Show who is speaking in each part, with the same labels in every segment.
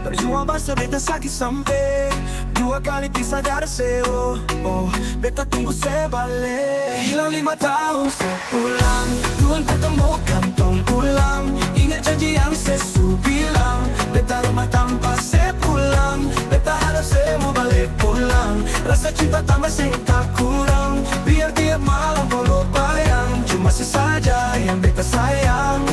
Speaker 1: Berjuang basta beta sakit sampai 2 kali pisah dari seo. Oh, beta tunggu saya balik. Hilang 5 tahun saya pulang, Tuhan pertemukan tong pulang. Ingat janji yang sesu bilang, beta rumah tanpa saya pulang. Beta harap saya mau balik pulang. Rasa cinta tambah saya tak kurang. Biar tiap malam boleh bayang, cuma sesaja yang beta sayang.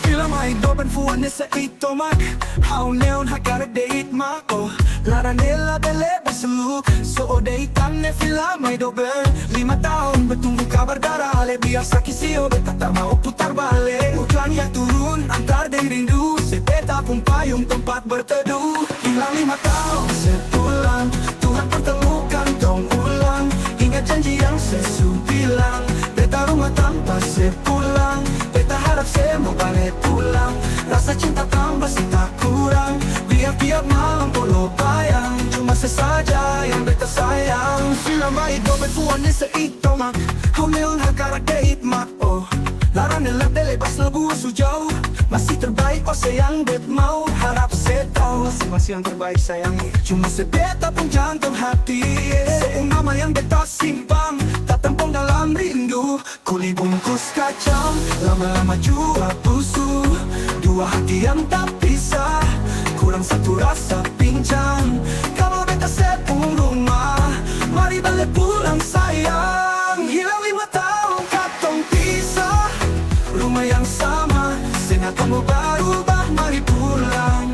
Speaker 1: Bila mai doben fuan nessa itomak, hau neon hakare deit mako. Lara nela bele baseluk, so odeitan ne fila mai doben. 5 tahun bertunggu kabar darah ale, biar sakit sio beta tak mau putar balik. Hujan yang turun antar dan rindu, sebeta pun payung tempat berteduh. Hilang 5 tahun saya pulang, Tuhan pertemukan dong ulang. Ingat janji yang sesu bilang, beta rumah tanpa saya pulang. Beta harap saya mau balik pulang. Rasa cinta tambah sih tak kurang. Biar tiap malam boleh bayang, cuma sesaja yang beta sayang. Film baik dobe fuan nessa itomak, hau neon hakarak deit mak. Oh, lara nelap dele bas lagu sujauh. Masih terbaik oh sayang bet mau. Harap saya tahu masih yang terbaik sayang. Cuma sebeta pun jantung hati, seumama yang beta simpang tak tempong dalam rindu. Kuli bungkus kacang, lama-lama jua busuk. 2 hati yang tak pisah, kurang satu rasa pincang. Kalau beta sepung rumah, mari balik pulang sayang. Hilang 5 tahun katong pisah, rumah yang sama, senang kamu berubah, mari pulang.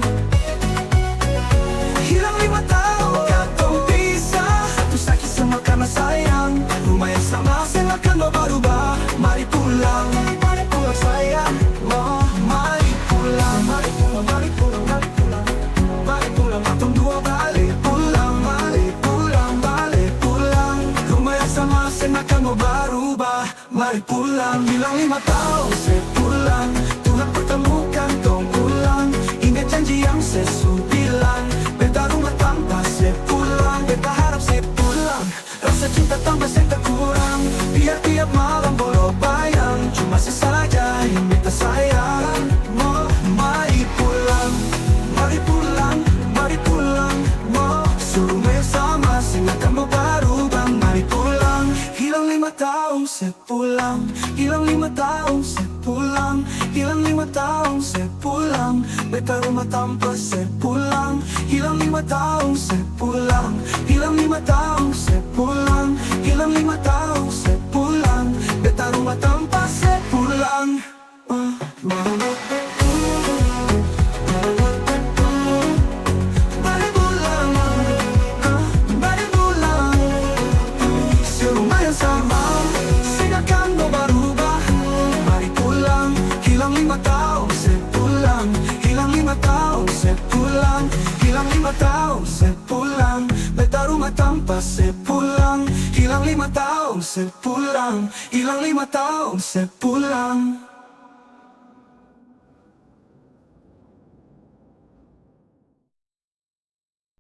Speaker 1: Hilang 5 tahun katong pisah, satu sakit semua karena sayang. Rumah yang sama, senang kamu berubah, mari pulang. Mari pulang sayang, oh, mari pulang. Mari pulang, mari pulang, mari pulang. Mari pulang, katong dua balik pulang. Mari pulang, balik pulang. Rumah yang sama, senang kamu berubah, mari pulang. Hilang 5 tahun saya pulang, Tuhan pertemukan tong pulang. Ingat janji yang sesu bilang, beta rumah tanpa saya pulang. Beta harap saya pulang, rasa cinta tambah saya tak kurang. Biar tiap malam boleh bayang, cuma sesaja yang beta sayang. Oh, mari pulang, mari pulang, mari pulang. Oh, rumah yang sama, senang kamu berubah, mari pulang. Hilang 5 tahun saya pulang, hilang 5 tahun saya pulang. Hilang 5 tahun saya pulang, beta rumah tanpa saya pulang. Hilang 5 tahun saya pulang, hilang 5 tahun saya pulang. Hilang 5 tahun saya pulang, beta rumah tanpa saya pulang. Balik pulang, balik pulang. Serumah yang sama, senang kamu berubah, mari pulang. Hilang 5 tahun saya pulang, hilang 5 tahun saya pulang. Hilang 5 tahun saya pulang, beta rumah tanpa saya pulang. Hilang 5 tahun saya pulang, hilang 5 tahun saya pulang.